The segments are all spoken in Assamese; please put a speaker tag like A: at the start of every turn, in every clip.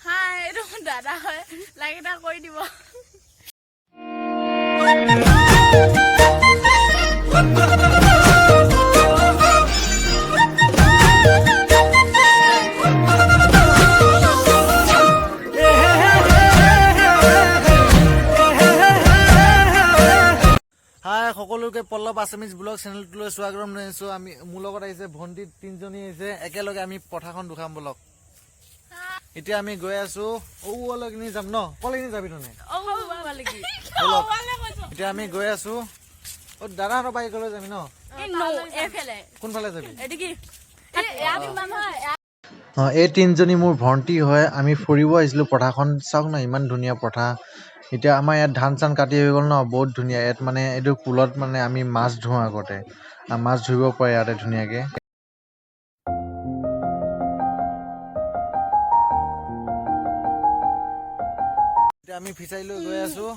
A: হাই এইটো দাদা হয় লাগে এটা কৈ দিব
B: হাই সকলোকে পল্লৱ আছামিজ ব্লগ চেনেলটোলৈ স্বাগতম জনাইছো। আমি মোৰ লগত আহিছে ভণ্টি তিনিজনী আহিছে, একেলগে আমি পথাৰখন দুখাম ব্লগ। এতিয়া আমি গৈ আছো ঔৱালৈকে যাম ন, কলৈকে যাবি তনে? এতিয়া আমি গৈ আছো দাদাহঁতৰ বাইকলৈ যাবি ন? কোনফালে যাবি? এই তিনিজনী মোৰ ভণ্টি হয়। আমি ফুৰিব আহিছিলো পথাৰখন, চাওক না ইমান ধুনীয়া পথাৰ। এতিয়া আমাৰ ইয়াত ধান চান কাটি হৈ গ'ল ন, বহুত ধুনীয়া। ইয়াত মানে এইটো কুলত মানে আমি মাছ ধোওঁ আগতে, মাছ ধৰিব পাৰে ইয়াতে ধুনীয়াকে। এতিয়া আমি ফিচাৰীলৈ গৈ আছো।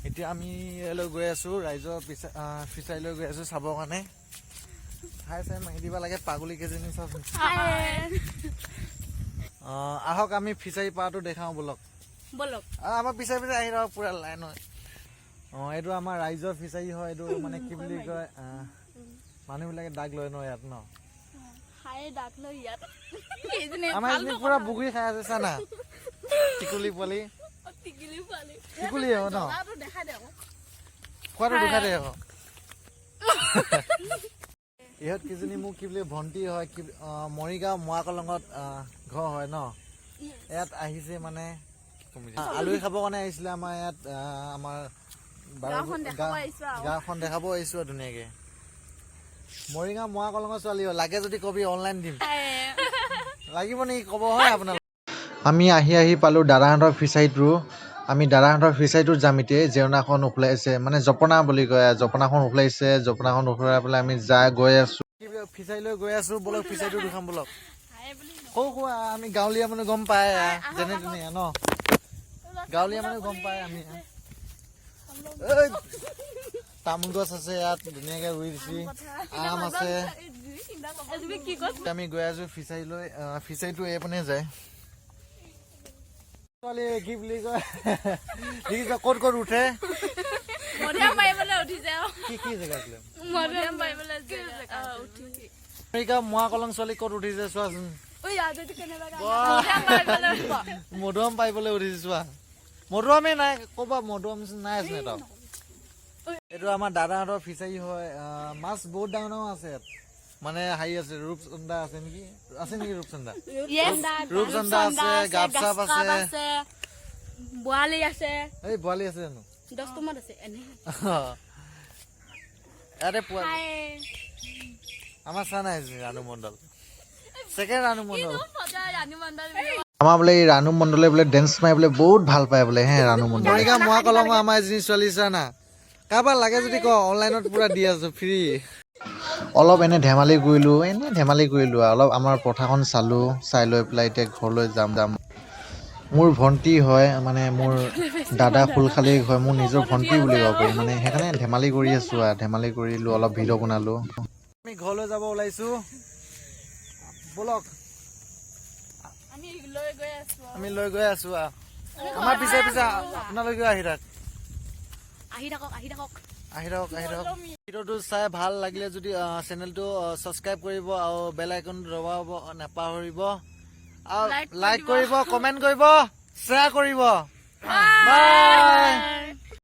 B: এতিয়া আমি ইয়ালৈ গৈ আছো, ৰাইজৰ ফিচাৰীলৈ গৈ আছো চাবৰ কাৰণে। হাই চাই মাৰি দিব লাগে পাগলী কেইজনী চাচোন। আহক আমি ফিচাৰী পাৰটো দেখাও বলক। আমাৰ পিছাই পিছাই আহি ৰহক পুৰা লাইন হয়। এইটো আমাৰ ৰাইজৰ ফিচাৰী হয়। এইটো মানে কি বুলি কয়, মানুহবিলাকে দাগ লয় ন ইয়াত ন, আমাৰ পুৰা বুগুৰি খাই আছে চানা। টিকুলি পোৱালি টিকুলি হ'ব ন, খোৱাটো দেখাই দে আকৌ। ইহঁত কিজনী মোক কি বুলি ভণ্টি হয়, মৰিগাঁও মোৱা কলঙত ঘৰ হয় ন। ইয়াত আহিছে মানে আলহী খাবৰ কাৰণে আহিছিলে আমাৰ ইয়াত। আমাৰ গাঁওখন দেখাব আহিছো আৰু ধুনীয়াকে। মৰিগাঁও মোৱা কলঙৰ ছোৱালী লাগে যদি কবি অনলাইন দিম। লাগিব নেকি ক'ব হয় আপোনালোক। আমি আহি পালো দাদাহঁতৰ ফিচাৰীটো। আমি দাদাহঁতৰ ফিচাৰীটোত যাম এতিয়া। জেউনাখন উখলাইছে মানে জপনা বুলি কয়, জপনাখন উখলাইছে। জপনাখন উখলাই পেলাই আমি গৈ আছো ফিচাৰীলৈ গৈ আছো। বলক ফিচাৰীটো দেখাম বলক। সৰু সুৰা আমি গাঁৱলীয়া মানুহ গম পায় যেনে তেনে ন, গাঁৱলীয়া মানুহ গম পায়। আমি তামোল গছ আছে ইয়াত ধুনীয়াকে ৰুই দিছি, আম আছে। আমি গৈ আছো ফিচাৰীলৈ। ফিচাৰীটো এইপিনে যায়। কি বুলি কয় দেখিছ ক'ত ক'ত উঠে, কি জেগা আছিলে মোৱা কলং ছোৱালী ক'ত উঠিছে চোৱাচোন। মধুআম পাৰিবলৈ উঠিছে চোৱা। মধুআমেই নাই ক'বা, মধুআম নাই আছে ন। এইটো আমাৰ দাদাহঁতৰ ফিচাৰী হয়। মাছ বহুত ডাঙৰ ডাঙৰ আছে ইয়াত। মানে হেৰি আছে, ৰূপচন্দা আছে নেকি, আছে নেকি ৰূপচন্দা? ৰূপচন্দা আছে, গাপ চাপ আছে,
A: বোৱালি আছে।
B: এই বোৱালি আছে জানো?
A: 10 টমাত আছে এনে।
B: ইয়াতে আমাৰ চা নাই ৰানু মণ্ডল, ছেকেণ্ড ৰানু মণ্ডল। আমাৰ বোলে এই ৰানু মণ্ডলে বোলে ডেন্স মাৰি বোলে বহুত ভাল পায় বোলে হে ৰানু মণ্ডল। মৰিগাঁও মোৱা কলঙৰ আমাৰ এজনী ছোৱালী চা না, কাৰোবাৰ লাগে যদি ক, অনলাইনত পুৰা দি আছো ফ্ৰী। অলপ এনে ধেমালি কৰিলো অলপ আমাৰ পথাৰখন চালো, চাই লৈ পেলাই এতিয়া ঘৰলৈ যাম। মোৰ ভণ্টি হয়, মানে মোৰ দাদা ফুলখালী হয়, মোৰ নিজৰ ভণ্টি বুলি ক'ব পাৰি। মানে সেইকাৰণে ধেমালি কৰি আছো আৰু ধেমালি কৰিলো, অলপ ভিডিঅ' বনালো। আমি ঘৰলৈ যাব ওলাইছো বলক। আমি লৈ গৈ আছো আমাৰ পিছে পিছে আপোনালোকেও আহি থাকক। ভিডিঅ'টো চাই ভাল লাগিলে যদি চেনেলটো ছাবস্ক্ৰাইব কৰিব আৰু বেল আইকনটো দবাব নাপাহৰিব। লাইক কৰিব, কমেণ্ট কৰিব, শ্বেয়াৰ কৰিব। বাই।